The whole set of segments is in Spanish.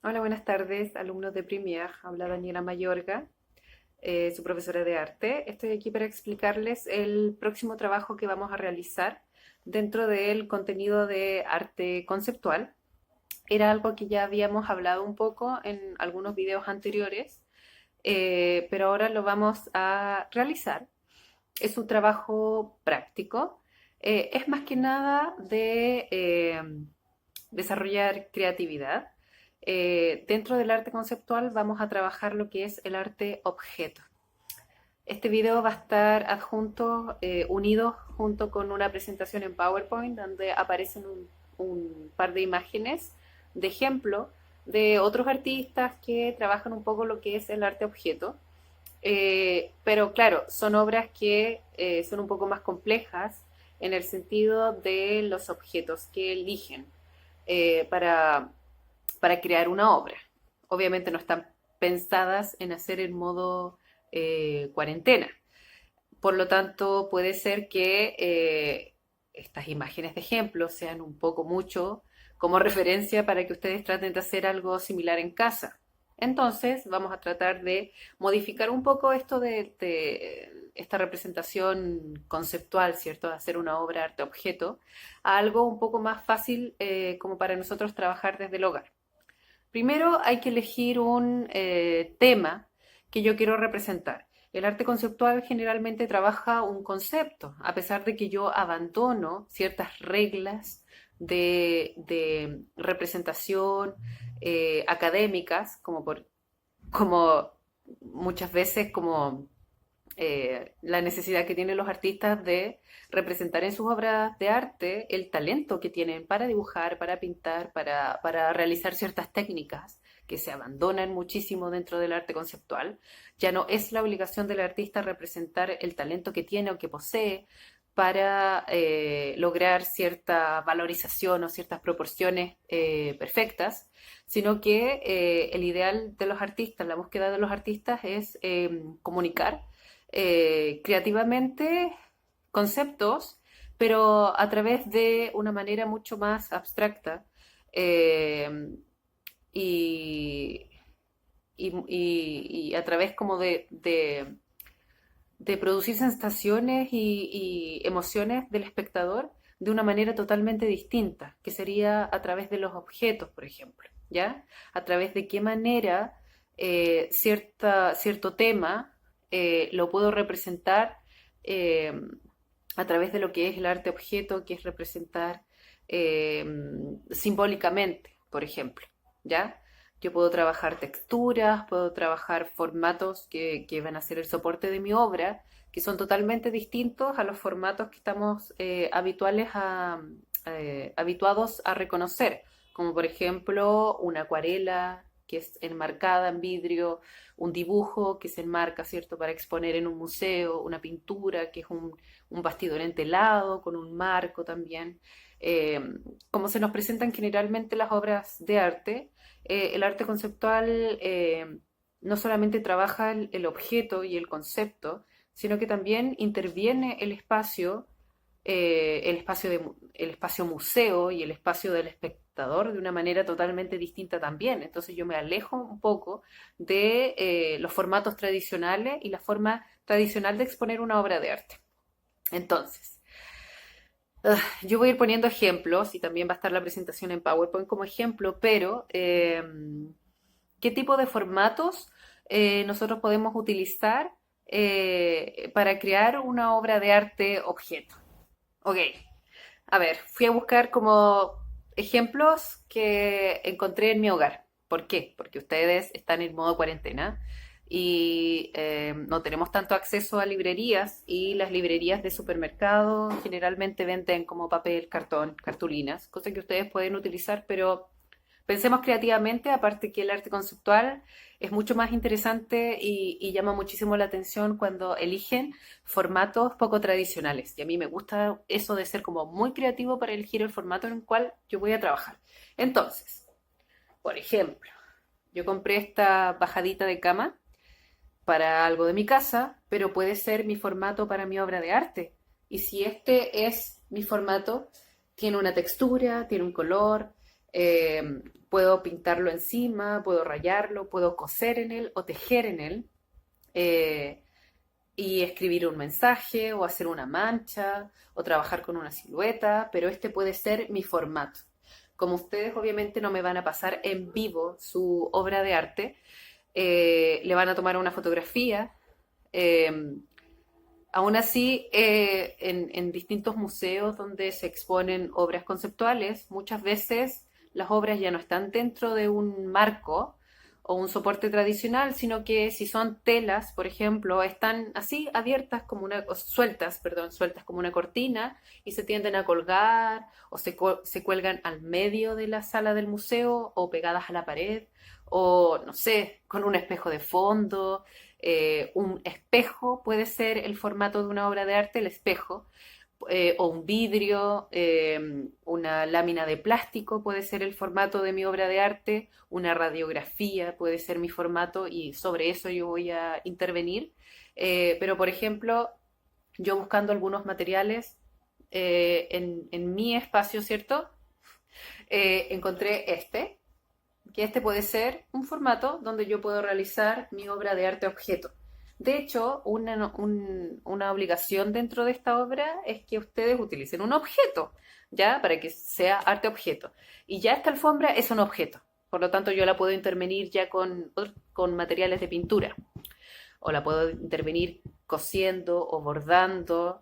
Hola, buenas tardes, alumnos de Premier. Habla Daniela Mayorga, su profesora de arte. Estoy aquí para explicarles el próximo trabajo que vamos a realizar dentro del contenido de arte conceptual. Era algo que ya habíamos hablado un poco en algunos videos anteriores, pero ahora lo vamos a realizar. Es un trabajo práctico. Es más que nada de desarrollar creatividad. Dentro del arte conceptual vamos a trabajar lo que es el arte objeto. Este video va a estar adjunto, unido junto con una presentación en PowerPoint donde aparecen un par de imágenes de ejemplo de otros artistas que trabajan un poco lo que es el arte objeto. Pero claro, son obras que son un poco más complejas en el sentido de los objetos que eligen eh, para, para crear una obra. Obviamente no están pensadas en hacer en modo cuarentena. Por lo tanto, puede ser que estas imágenes de ejemplo sean un poco mucho como referencia para que ustedes traten de hacer algo similar en casa. Entonces, vamos a tratar de modificar un poco esto de esta representación conceptual, ¿cierto? De hacer una obra arte-objeto, a algo un poco más fácil como para nosotros trabajar desde el hogar. Primero hay que elegir un tema que yo quiero representar. El arte conceptual generalmente trabaja un concepto, a pesar de que yo abandono ciertas reglas de representación académicas, como muchas veces como la necesidad que tienen los artistas de representar en sus obras de arte el talento que tienen para dibujar, para pintar, para realizar ciertas técnicas que se abandonan muchísimo dentro del arte conceptual. Ya no es la obligación del artista representar el talento que tiene o que posee para lograr cierta valorización o ciertas proporciones perfectas, sino que el ideal de los artistas, la búsqueda de los artistas es comunicar creativamente conceptos, pero a través de una manera mucho más abstracta eh, y, y a través como de producir sensaciones y emociones del espectador de una manera totalmente distinta, que sería a través de los objetos, por ejemplo, ¿ya? A través de qué manera cierto tema lo puedo representar eh, a través de lo que es el arte objeto, que es representar eh, simbólicamente, por ejemplo, ¿ya? Yo puedo trabajar texturas, puedo trabajar formatos que van a ser el soporte de mi obra, que son totalmente distintos a los formatos que estamos habituados a reconocer, como por ejemplo una acuarela que es enmarcada en vidrio, un dibujo que se enmarca, ¿cierto?, para exponer en un museo, una pintura que es un bastidor entelado con un marco también. Eh, como se nos presentan generalmente las obras de arte, el arte conceptual no solamente trabaja el objeto y el concepto, sino que también interviene el espacio museo y el espacio del espectador de una manera totalmente distinta también. Entonces yo me alejo un poco de los formatos tradicionales y la forma tradicional de exponer una obra de arte. Entonces, yo voy a ir poniendo ejemplos y también va a estar la presentación en PowerPoint como ejemplo, pero ¿qué tipo de formatos nosotros podemos utilizar para crear una obra de arte objeto? Ok, a ver, fui a buscar como ejemplos que encontré en mi hogar. ¿Por qué? Porque ustedes están en modo cuarentena y no tenemos tanto acceso a librerías y las librerías de supermercado generalmente venden como papel, cartón, cartulinas, cosas que ustedes pueden utilizar, pero pensemos creativamente, aparte que el arte conceptual es mucho más interesante y llama muchísimo la atención cuando eligen formatos poco tradicionales. Y a mí me gusta eso de ser como muy creativo para elegir el formato en el cual yo voy a trabajar. Entonces, por ejemplo, yo compré esta bajadita de cama para algo de mi casa, pero puede ser mi formato para mi obra de arte. Y si este es mi formato, tiene una textura, tiene un color, Puedo pintarlo encima, puedo rayarlo, puedo coser en él o tejer en él. eh, y escribir un mensaje o hacer una mancha o trabajar con una silueta, pero este puede ser mi formato. Como ustedes obviamente no me van a pasar en vivo su obra de arte, le van a tomar una fotografía. eh, Aún así, en distintos museos donde se exponen obras conceptuales, muchas veces las obras ya no están dentro de un marco o un soporte tradicional, sino que si son telas, por ejemplo, están así abiertas como una, o sueltas, perdón, sueltas como una cortina y se tienden a colgar o se cuelgan al medio de la sala del museo o pegadas a la pared o, no sé, con un espejo de fondo. Un espejo puede ser el formato de una obra de arte, el espejo, o un vidrio, una lámina de plástico puede ser el formato de mi obra de arte, una radiografía puede ser mi formato y sobre eso yo voy a intervenir. Pero, por ejemplo, yo buscando algunos materiales en mi espacio, ¿cierto? Encontré que este puede ser un formato donde yo puedo realizar mi obra de arte objeto. De hecho, una obligación dentro de esta obra es que ustedes utilicen un objeto, ¿ya? Para que sea arte objeto. Y ya esta alfombra es un objeto. Por lo tanto, yo la puedo intervenir ya con materiales de pintura. O la puedo intervenir cosiendo o bordando.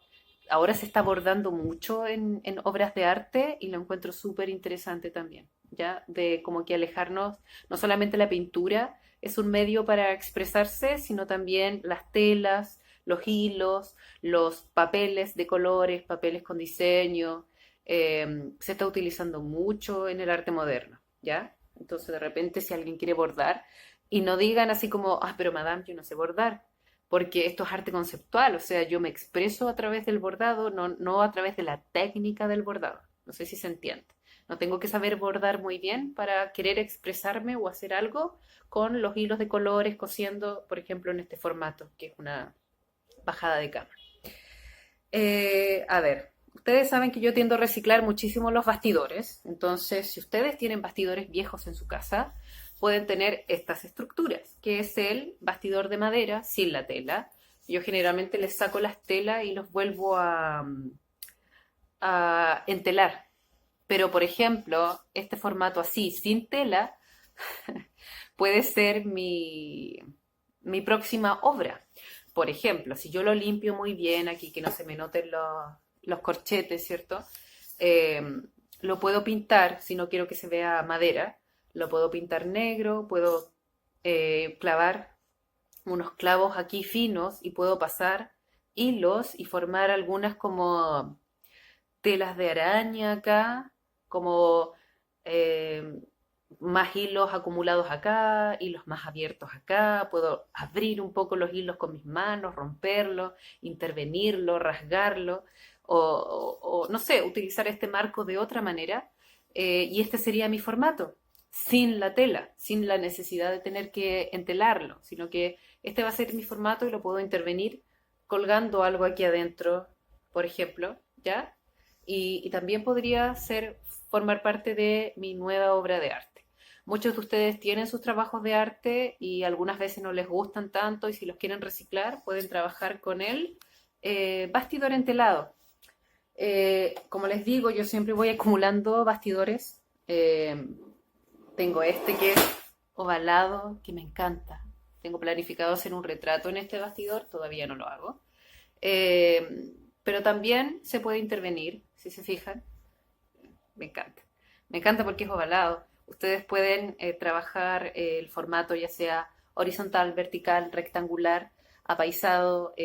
Ahora se está bordando mucho en obras de arte y lo encuentro súper interesante también, ¿ya? De como que alejarnos, no solamente la pintura es un medio para expresarse, sino también las telas, los hilos, los papeles de colores, papeles con diseño. Se está utilizando mucho en el arte moderno, ¿ya? Entonces, de repente, si alguien quiere bordar, y no digan así como, ah, pero madame, yo no sé bordar, porque esto es arte conceptual, o sea, yo me expreso a través del bordado, no a través de la técnica del bordado. No sé si se entiende. No tengo que saber bordar muy bien para querer expresarme o hacer algo con los hilos de colores cosiendo, por ejemplo, en este formato, que es una bajada de cámara. A ver, ustedes saben que yo tiendo a reciclar muchísimo los bastidores, entonces si ustedes tienen bastidores viejos en su casa, pueden tener estas estructuras, que es el bastidor de madera sin la tela. Yo generalmente les saco las telas y los vuelvo a entelar. Pero, por ejemplo, este formato así, sin tela, puede ser mi próxima obra. Por ejemplo, si yo lo limpio muy bien aquí, que no se me noten los corchetes, ¿cierto? Eh, lo puedo pintar, si no quiero que se vea madera, lo puedo pintar negro, puedo clavar unos clavos aquí finos y puedo pasar hilos y formar algunas como telas de araña acá, como eh, más hilos acumulados acá, hilos más abiertos acá, puedo abrir un poco los hilos con mis manos, romperlos, intervenirlo, rasgarlo, o, no sé, utilizar este marco de otra manera, y este sería mi formato, sin la tela, sin la necesidad de tener que entelarlo, sino que este va a ser mi formato y lo puedo intervenir colgando algo aquí adentro, por ejemplo, ¿ya? Y también podría ser formar parte de mi nueva obra de arte. Muchos de ustedes tienen sus trabajos de arte y algunas veces no les gustan tanto y si los quieren reciclar pueden trabajar con el bastidor entelado. Como les digo, yo siempre voy acumulando bastidores. Tengo este que es ovalado, que me encanta. Tengo planificado hacer un retrato en este bastidor, todavía no lo hago. Eh, pero también se puede intervenir, si se fijan. Me encanta. Me encanta porque es ovalado. Ustedes pueden trabajar el formato ya sea horizontal, vertical, rectangular, apaisado,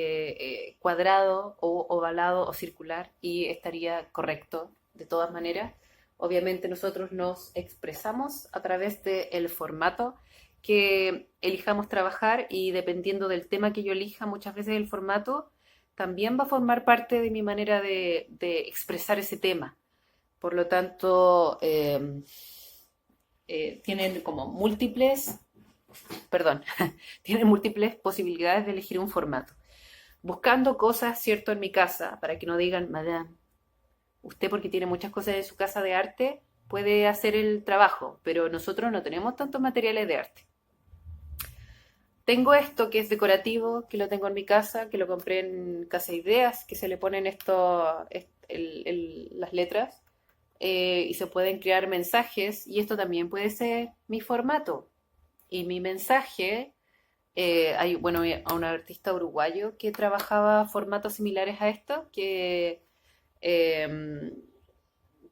cuadrado o ovalado o circular y estaría correcto de todas maneras. Obviamente nosotros nos expresamos a través del formato que elijamos trabajar y dependiendo del tema que yo elija, muchas veces el formato también va a formar parte de mi manera de expresar ese tema. Por lo tanto, tienen como múltiples, perdón, tienen múltiples posibilidades de elegir un formato. Buscando cosas, cierto, en mi casa, para que no digan, madame, usted porque tiene muchas cosas en su casa de arte, puede hacer el trabajo, pero nosotros no tenemos tantos materiales de arte. Tengo esto que es decorativo, que lo tengo en mi casa, que lo compré en Casa Ideas, que se le ponen las letras y se pueden crear mensajes y esto también puede ser mi formato. Y mi mensaje, hay, bueno, a un artista uruguayo que trabajaba formatos similares a esto, eh,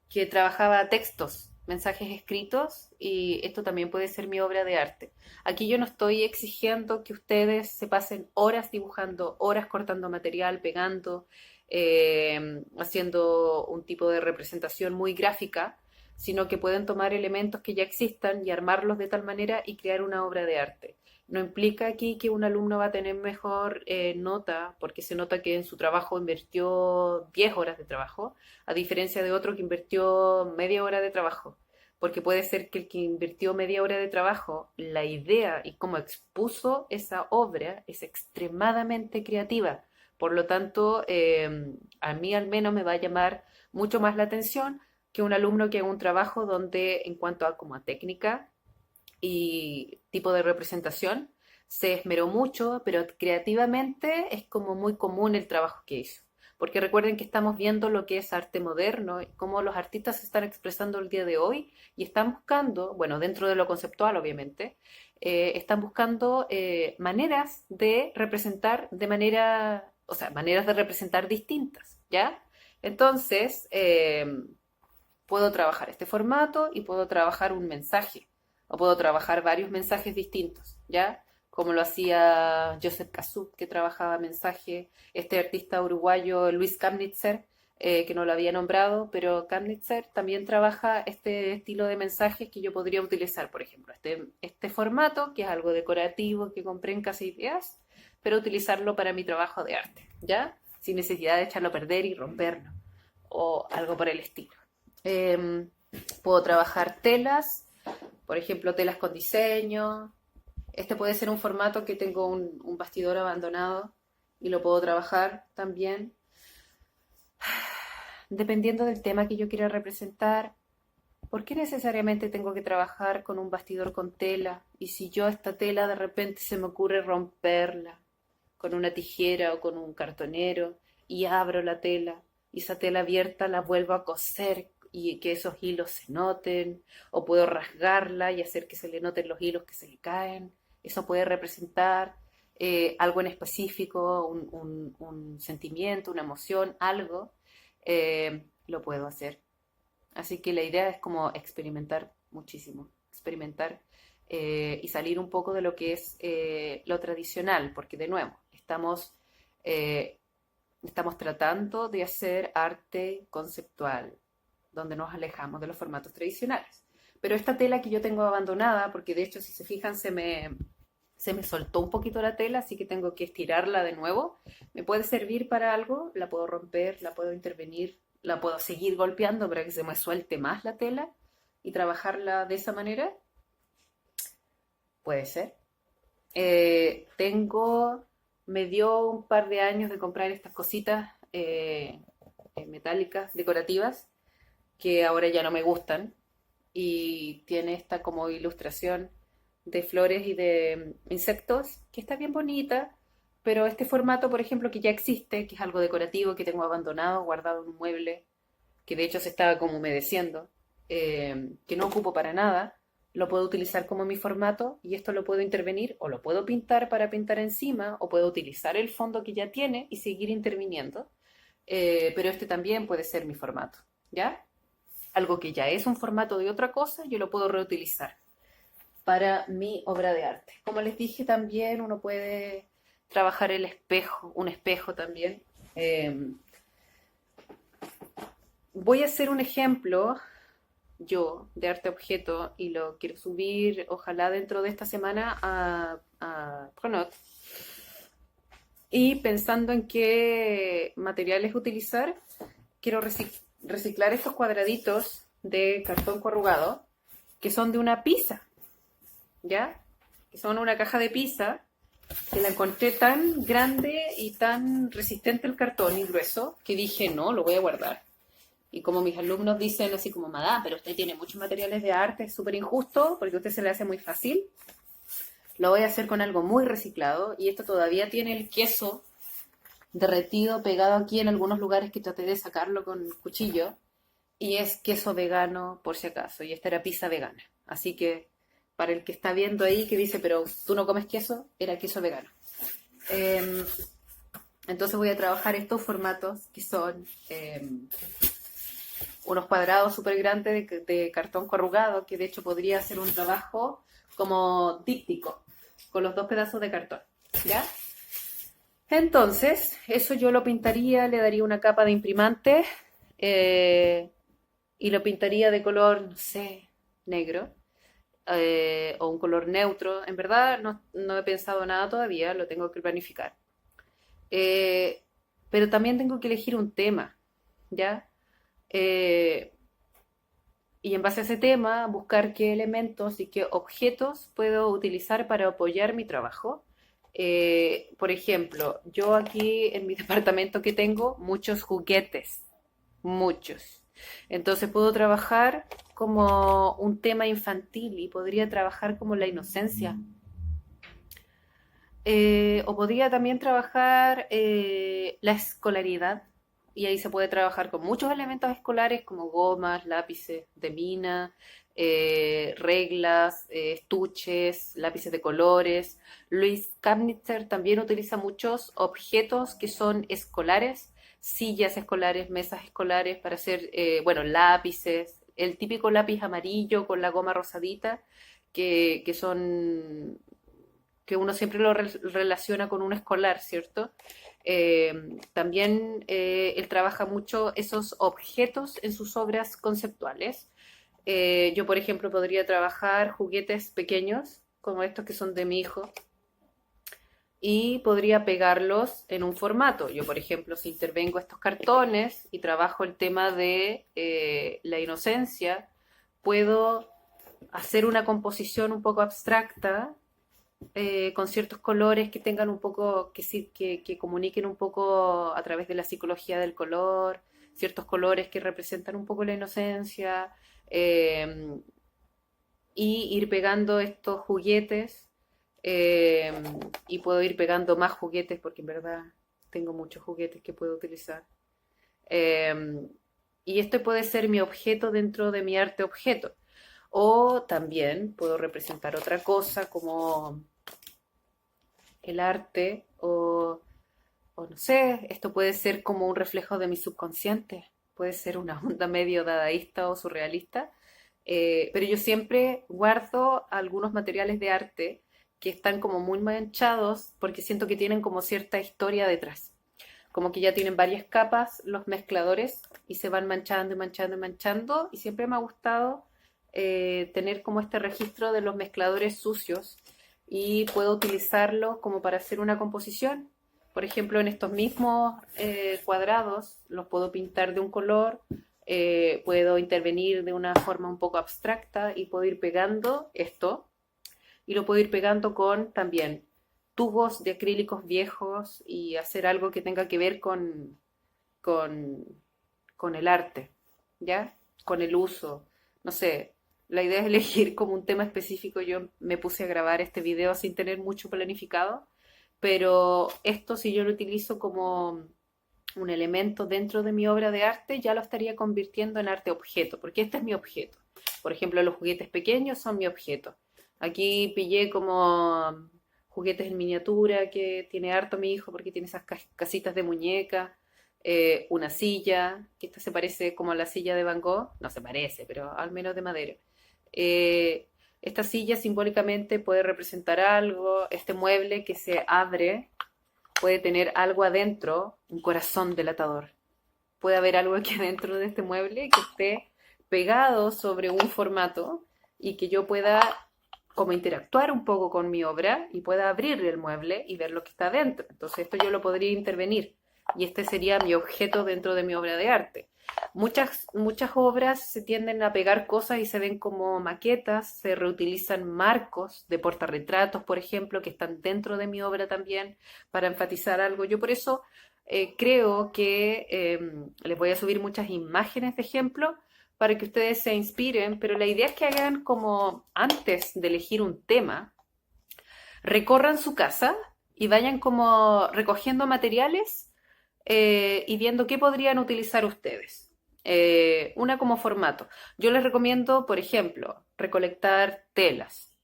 que trabajaba textos, mensajes escritos, y esto también puede ser mi obra de arte. Aquí yo no estoy exigiendo que ustedes se pasen horas dibujando, horas cortando material, pegando, haciendo un tipo de representación muy gráfica, sino que pueden tomar elementos que ya existan y armarlos de tal manera y crear una obra de arte. No implica aquí que un alumno va a tener mejor nota, porque se nota que en su trabajo invirtió 10 horas de trabajo, a diferencia de otro que invirtió media hora de trabajo. Porque puede ser que el que invirtió media hora de trabajo, la idea y cómo expuso esa obra es extremadamente creativa. Por lo tanto, a mí al menos me va a llamar mucho más la atención que un alumno que haga un trabajo donde en cuanto a como a técnica y tipo de representación se esmeró mucho, pero creativamente es como muy común el trabajo que hizo. Porque recuerden que estamos viendo lo que es arte moderno, cómo los artistas se están expresando el día de hoy y están buscando, bueno, dentro de lo conceptual obviamente, están buscando maneras de representar de manera, o sea, maneras de representar distintas, ¿ya? Entonces, puedo trabajar este formato y puedo trabajar un mensaje o puedo trabajar varios mensajes distintos, ¿ya? Como lo hacía Joseph Kasut, que trabajaba mensaje, este artista uruguayo Luis Kamnitzer, que no lo había nombrado, pero Kamnitzer también trabaja este estilo de mensajes que yo podría utilizar, por ejemplo, este formato, que es algo decorativo que compré en Casa Ideas, pero utilizarlo para mi trabajo de arte, ¿ya? Sin necesidad de echarlo a perder y romperlo, o algo por el estilo. Eh, Puedo trabajar telas, por ejemplo, telas con diseño. Este puede ser un formato que tengo un bastidor abandonado y lo puedo trabajar también. Dependiendo del tema que yo quiera representar, ¿por qué necesariamente tengo que trabajar con un bastidor con tela? Y si yo esta tela de repente se me ocurre romperla con una tijera o con un cartonero y abro la tela y esa tela abierta la vuelvo a coser y que esos hilos se noten, o puedo rasgarla y hacer que se le noten los hilos que se le caen. Eso puede representar algo en específico, un sentimiento, una emoción, algo, lo puedo hacer. Así que la idea es como experimentar muchísimo, experimentar y salir un poco de lo que es lo tradicional, porque de nuevo, eh, estamos tratando de hacer arte conceptual, donde nos alejamos de los formatos tradicionales. Pero esta tela que yo tengo abandonada, porque de hecho si se fijan se me soltó un poquito la tela, así que tengo que estirarla de nuevo, me puede servir para algo, la puedo romper, la puedo intervenir, la puedo seguir golpeando para que se me suelte más la tela y trabajarla de esa manera, puede ser. Tengo, me dio un par de años de comprar estas cositas metálicas, decorativas, que ahora ya no me gustan, y tiene esta como ilustración de flores y de insectos, que está bien bonita, pero este formato, por ejemplo, que ya existe, que es algo decorativo, que tengo abandonado, guardado en un mueble, que de hecho se estaba como humedeciendo, que no ocupo para nada, lo puedo utilizar como mi formato y esto lo puedo intervenir o lo puedo pintar para pintar encima o puedo utilizar el fondo que ya tiene y seguir interviniendo, pero este también puede ser mi formato, ¿ya? Algo que ya es un formato de otra cosa, yo lo puedo reutilizar para mi obra de arte. Como les dije también, uno puede trabajar el espejo, un espejo también. Voy a hacer un ejemplo yo de arte objeto y lo quiero subir ojalá dentro de esta semana a Pronot. Y pensando en qué materiales utilizar, quiero reciclar estos cuadraditos de cartón corrugado que son de una pizza, ¿ya? Que son una caja de pizza que la encontré tan grande y tan resistente el cartón y grueso que dije, no, lo voy a guardar. Y como mis alumnos dicen así como, Madá, pero usted tiene muchos materiales de arte, es súper injusto porque a usted se le hace muy fácil. Lo voy a hacer con algo muy reciclado y esto todavía tiene el queso derretido pegado aquí en algunos lugares que traté de sacarlo con cuchillo y es queso vegano por si acaso y esta era pizza vegana. Así que para el que está viendo ahí que dice, pero tú no comes queso, era queso vegano. Eh, entonces voy a trabajar estos formatos que son unos cuadrados súper grandes de cartón corrugado, que de hecho podría ser un trabajo como díptico, con los dos pedazos de cartón, ¿ya? Entonces, eso yo lo pintaría, le daría una capa de imprimante eh, y lo pintaría de color, no sé, negro o un color neutro. En verdad no he pensado nada todavía, lo tengo que planificar. Eh, pero también tengo que elegir un tema, ¿ya? Eh, y en base a ese tema, buscar qué elementos y qué objetos puedo utilizar para apoyar mi trabajo. Por ejemplo, yo aquí en mi departamento que tengo muchos juguetes, muchos. Entonces puedo trabajar como un tema infantil y podría trabajar como la inocencia. O podría también trabajar la escolaridad, y ahí se puede trabajar con muchos elementos escolares como gomas, lápices de mina, reglas, estuches, lápices de colores. Luis Kapnitzer también utiliza muchos objetos que son escolares, sillas escolares, mesas escolares para hacer, bueno, lápices, el típico lápiz amarillo con la goma rosadita, que son que uno siempre lo relaciona con un escolar, ¿cierto? También él trabaja mucho esos objetos en sus obras conceptuales. Yo, por ejemplo, podría trabajar juguetes pequeños, como estos que son de mi hijo, y podría pegarlos en un formato. Yo, por ejemplo, si intervengo estos cartones y trabajo el tema de la inocencia, puedo hacer una composición un poco abstracta con ciertos colores que tengan un poco, que comuniquen un poco a través de la psicología del color, ciertos colores que representan un poco la inocencia, eh, y ir pegando estos juguetes, eh, y puedo ir pegando más juguetes porque en verdad tengo muchos juguetes que puedo utilizar. Eh, y este puede ser mi objeto dentro de mi arte objeto. O también puedo representar otra cosa como el arte o no sé, esto puede ser como un reflejo de mi subconsciente, puede ser una onda medio dadaísta o surrealista, pero yo siempre guardo algunos materiales de arte que están como muy manchados porque siento que tienen como cierta historia detrás, como que ya tienen varias capas los mezcladores y se van manchando y manchando y manchando y siempre me ha gustado tener como este registro de los mezcladores sucios y puedo utilizarlo como para hacer una composición. Por ejemplo, en estos mismos cuadrados los puedo pintar de un color, puedo intervenir de una forma un poco abstracta y puedo ir pegando esto y lo puedo ir pegando con también tubos de acrílicos viejos y hacer algo que tenga que ver con, con el arte, ¿ya? Con el uso, no sé. La idea es elegir como un tema específico. Yo me puse a grabar este video sin tener mucho planificado, pero esto si yo lo utilizo como un elemento dentro de mi obra de arte, ya lo estaría convirtiendo en arte objeto, porque este es mi objeto. Por ejemplo, los juguetes pequeños son mi objeto. Aquí pillé como juguetes en miniatura que tiene harto mi hijo porque tiene esas casitas de muñeca, una silla, que esta se parece como a la silla de Van Gogh, no se parece, pero al menos de madera. Eh, esta silla simbólicamente puede representar algo, este mueble que se abre puede tener algo adentro, un corazón delatador. Puede haber algo aquí adentro de este mueble que esté pegado sobre un formato y que yo pueda como interactuar un poco con mi obra y pueda abrir el mueble y ver lo que está dentro. Entonces esto yo lo podría intervenir y este sería mi objeto dentro de mi obra de arte. Muchas obras se tienden a pegar cosas y se ven como maquetas, se reutilizan marcos de portarretratos, por ejemplo, que están dentro de mi obra también para enfatizar algo. Yo por eso creo que les voy a subir muchas imágenes de ejemplo para que ustedes se inspiren, pero la idea es que hagan como antes de elegir un tema, recorran su casa y vayan como recogiendo materiales y viendo qué podrían utilizar ustedes. Una como formato. Yo les recomiendo, por ejemplo, recolectar telas,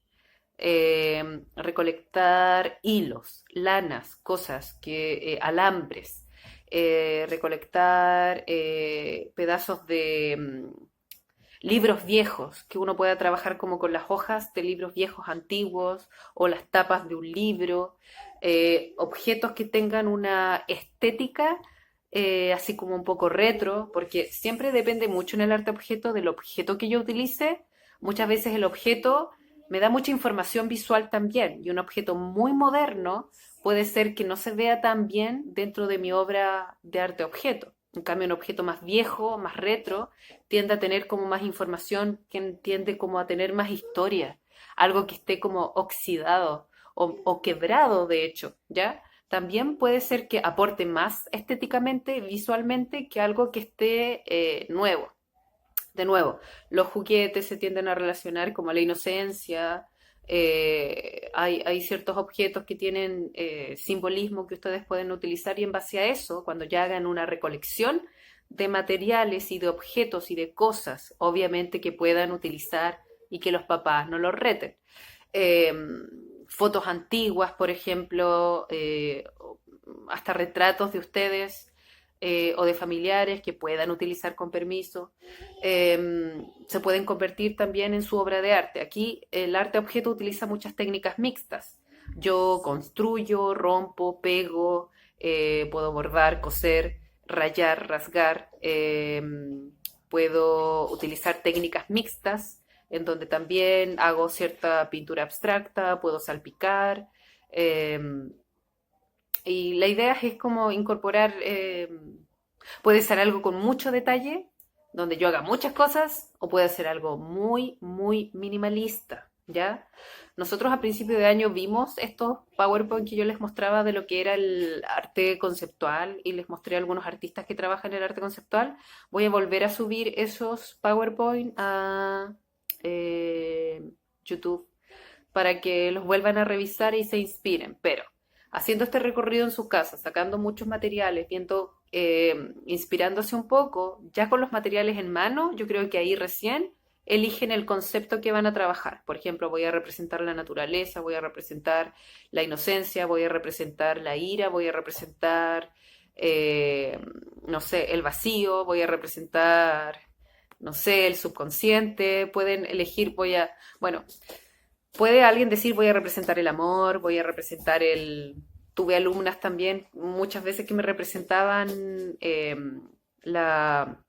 recolectar hilos, lanas, cosas que, alambres, recolectar pedazos de libros viejos, que uno pueda trabajar como con las hojas de libros viejos antiguos o las tapas de un libro, objetos que tengan una estética así como un poco retro, porque siempre depende mucho en el arte objeto del objeto que yo utilice. Muchas veces el objeto me da mucha información visual también, y un objeto muy moderno puede ser que no se vea tan bien dentro de mi obra de arte objeto. En cambio, un objeto más viejo, más retro, tiende a tener como más información, que tiende como a tener más historia, algo que esté como oxidado o quebrado, de hecho, ¿ya? También puede ser que aporte más estéticamente, visualmente, que algo que esté nuevo. De nuevo, los juguetes se tienden a relacionar como la inocencia. Hay ciertos objetos que tienen simbolismo que ustedes pueden utilizar y en base a eso, cuando ya hagan una recolección de materiales y de objetos y de cosas, obviamente que puedan utilizar y que los papás no los reten. Eh, Fotos antiguas, por ejemplo, hasta retratos de ustedes o de familiares que puedan utilizar con permiso, se pueden convertir también en su obra de arte. Aquí el arte objeto utiliza muchas técnicas mixtas. Yo construyo, rompo, pego, puedo bordar, coser, rayar, rasgar, puedo utilizar técnicas mixtas en donde también hago cierta pintura abstracta, puedo salpicar. eh, y la idea es como incorporar, puede ser algo con mucho detalle, donde yo haga muchas cosas, o puede ser algo muy, muy minimalista, ¿ya? Nosotros a principio de año vimos estos PowerPoint que yo les mostraba de lo que era el arte conceptual y les mostré a algunos artistas que trabajan en el arte conceptual. Voy a volver a subir esos PowerPoint a eh, YouTube para que los vuelvan a revisar y se inspiren. Pero haciendo este recorrido en su casa, sacando muchos materiales, viendo, inspirándose un poco, ya con los materiales en mano, yo creo que ahí recién eligen el concepto que van a trabajar. Por ejemplo, voy a representar la naturaleza, voy a representar la inocencia, voy a representar la ira, voy a representar, eh, no sé, el vacío, voy a representar, no sé, el subconsciente. Pueden elegir, bueno, puede alguien decir voy a representar el amor, voy a representar el... Tuve alumnas también muchas veces que me representaban la,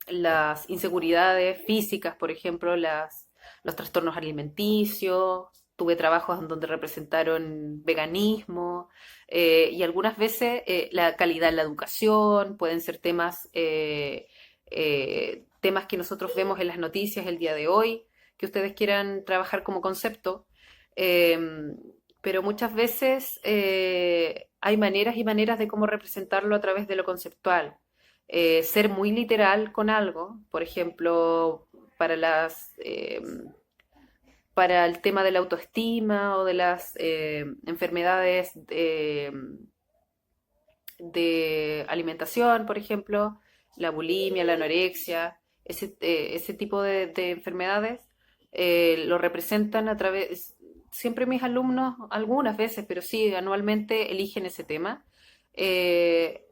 las inseguridades físicas, por ejemplo, los trastornos alimenticios. Tuve trabajos en donde representaron veganismo y algunas veces la calidad en la educación, pueden ser temas que nosotros vemos en las noticias el día de hoy, que ustedes quieran trabajar como concepto, eh, pero muchas veces hay maneras y maneras de cómo representarlo a través de lo conceptual. Ser muy literal con algo, por ejemplo, para para el tema de la autoestima o de las enfermedades de alimentación, por ejemplo, la bulimia, la anorexia, ese tipo de enfermedades, lo representan a través, siempre mis alumnos, algunas veces, pero sí, anualmente eligen ese tema eh,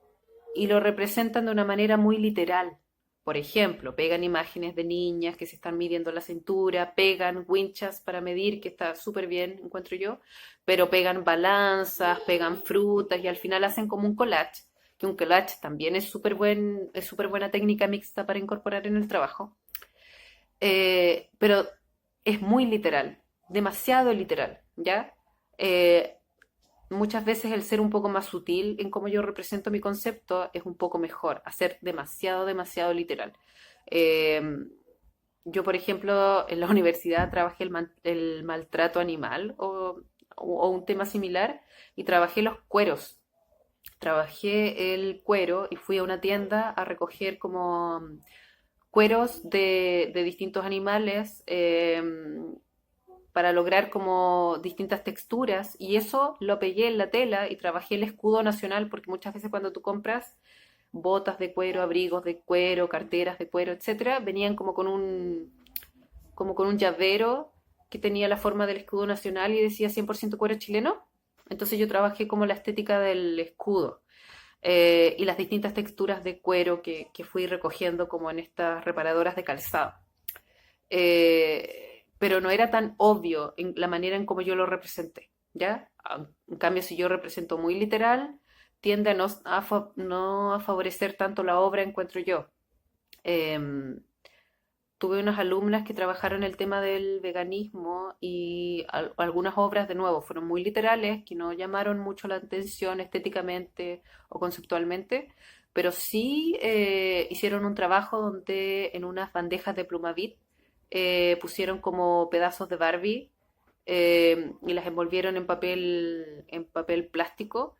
y lo representan de una manera muy literal. Por ejemplo, pegan imágenes de niñas que se están midiendo la cintura, pegan winchas para medir, que está súper bien, encuentro yo, pero pegan balanzas, pegan frutas y al final hacen como un collage, que un collage también es súper buena técnica mixta para incorporar en el trabajo. Pero es muy literal, demasiado literal, ¿ya? Eh, Muchas veces el ser un poco más sutil en cómo yo represento mi concepto es un poco mejor, hacer demasiado, demasiado literal. Eh, yo, por ejemplo, en la universidad trabajé el maltrato animal o un tema similar y trabajé los cueros. trabajé el cuero y fui a una tienda a recoger como cueros de distintos animales para lograr como distintas texturas y eso lo pegué en la tela y trabajé el escudo nacional porque muchas veces cuando tú compras botas de cuero, abrigos de cuero, carteras de cuero, etcétera, venían como con un llavero que tenía la forma del escudo nacional y decía 100% cuero chileno. Entonces yo trabajé como la estética del escudo y las distintas texturas de cuero que fui recogiendo como en estas reparadoras de calzado. Pero no era tan obvio en la manera en cómo yo lo representé, ¿ya? En cambio, si yo represento muy literal, tiende a no a favorecer tanto la obra, encuentro yo. Em, Tuve unas alumnas que trabajaron el tema del veganismo y algunas obras, de nuevo, fueron muy literales, que no llamaron mucho la atención estéticamente o conceptualmente, pero sí hicieron un trabajo donde en unas bandejas de Plumavit pusieron como pedazos de Barbie y las envolvieron en papel plástico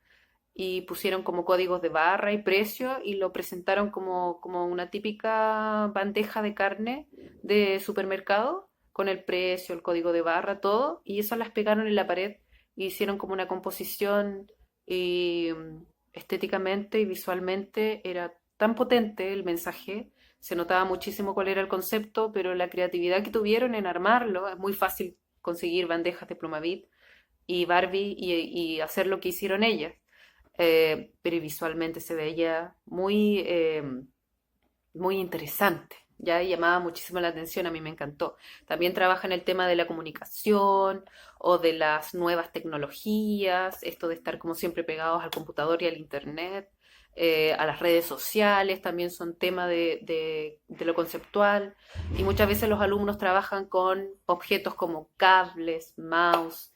y pusieron como códigos de barra y precio y lo presentaron como una típica bandeja de carne de supermercado con el precio, el código de barra, todo, y eso las pegaron en la pared y hicieron como una composición y estéticamente y visualmente era tan potente el mensaje, se notaba muchísimo cuál era el concepto, pero la creatividad que tuvieron en armarlo, es muy fácil conseguir bandejas de Plumavit y Barbie y hacer lo que hicieron ellas pero visualmente se veía muy interesante, ya y llamaba muchísimo la atención, a mí me encantó. También trabaja en el tema de la comunicación o de las nuevas tecnologías, esto de estar como siempre pegados al computador y al internet, a las redes sociales, también son tema de lo conceptual, y muchas veces los alumnos trabajan con objetos como cables, mouse,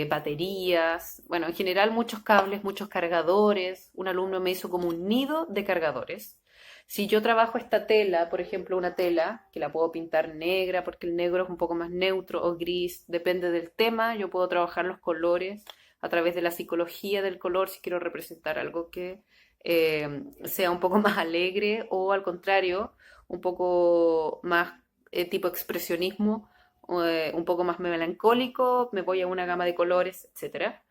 baterías, bueno, en general muchos cables, muchos cargadores. Un alumno me hizo como un nido de cargadores. Si yo trabajo esta tela, por ejemplo, una tela que la puedo pintar negra porque el negro es un poco más neutro o gris, depende del tema, yo puedo trabajar los colores a través de la psicología del color si quiero representar algo que sea un poco más alegre o al contrario, un poco más tipo expresionismo un poco más melancólico, me voy a una gama de colores, etcétera.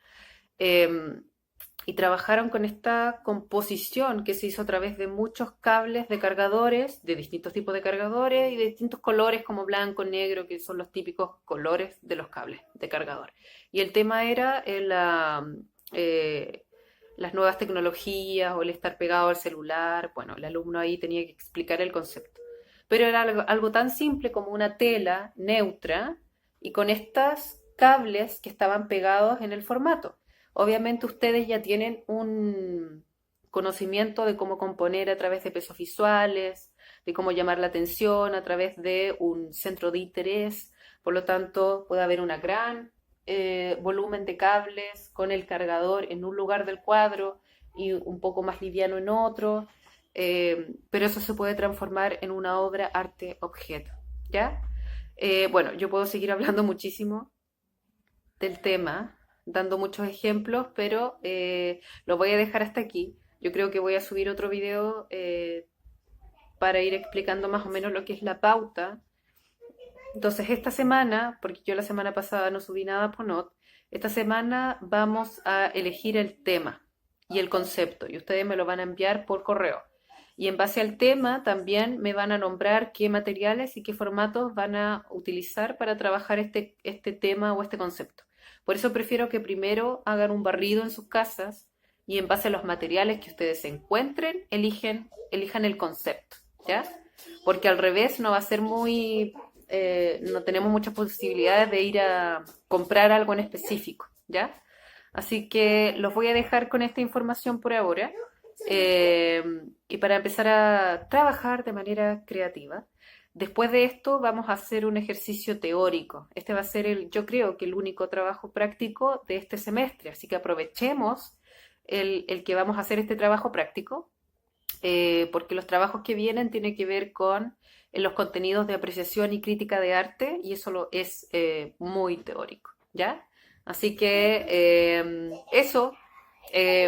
Y trabajaron con esta composición que se hizo a través de muchos cables de cargadores, de distintos tipos de cargadores y de distintos colores como blanco, negro, que son los típicos colores de los cables de cargador. Y el tema era eh, las nuevas tecnologías o el estar pegado al celular. Bueno, el alumno ahí tenía que explicar el concepto. Pero era algo tan simple como una tela neutra y con estos cables que estaban pegados en el formato. Obviamente ustedes ya tienen un conocimiento de cómo componer a través de pesos visuales, de cómo llamar la atención a través de un centro de interés, por lo tanto puede haber una gran volumen de cables con el cargador en un lugar del cuadro y un poco más liviano en otro, pero eso se puede transformar en una obra arte-objeto, ¿ya? Bueno, yo puedo seguir hablando muchísimo del tema, dando muchos ejemplos, pero lo voy a dejar hasta aquí. Yo creo que voy a subir otro video para ir explicando más o menos lo que es la pauta. Entonces, esta semana, porque yo la semana pasada no subí nada por Not, esta semana vamos a elegir el tema y el concepto, y ustedes me lo van a enviar por correo. Y en base al tema también me van a nombrar qué materiales y qué formatos van a utilizar para trabajar este tema o este concepto. Por eso prefiero que primero hagan un barrido en sus casas y en base a los materiales que ustedes encuentren, elijan el concepto, ¿ya? Porque al revés no va a ser no tenemos muchas posibilidades de ir a comprar algo en específico, ¿ya? Así que los voy a dejar con esta información por ahora eh, y para empezar a trabajar de manera creativa. Después de esto vamos a hacer un ejercicio teórico. Este va a ser yo creo que el único trabajo práctico de este semestre, así que aprovechemos el que vamos a hacer este trabajo práctico, porque los trabajos que vienen tienen que ver con los contenidos de apreciación y crítica de arte y eso es muy teórico, ¿ya? Así que eso,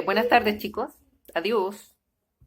Buenas tardes, chicos. Adiós.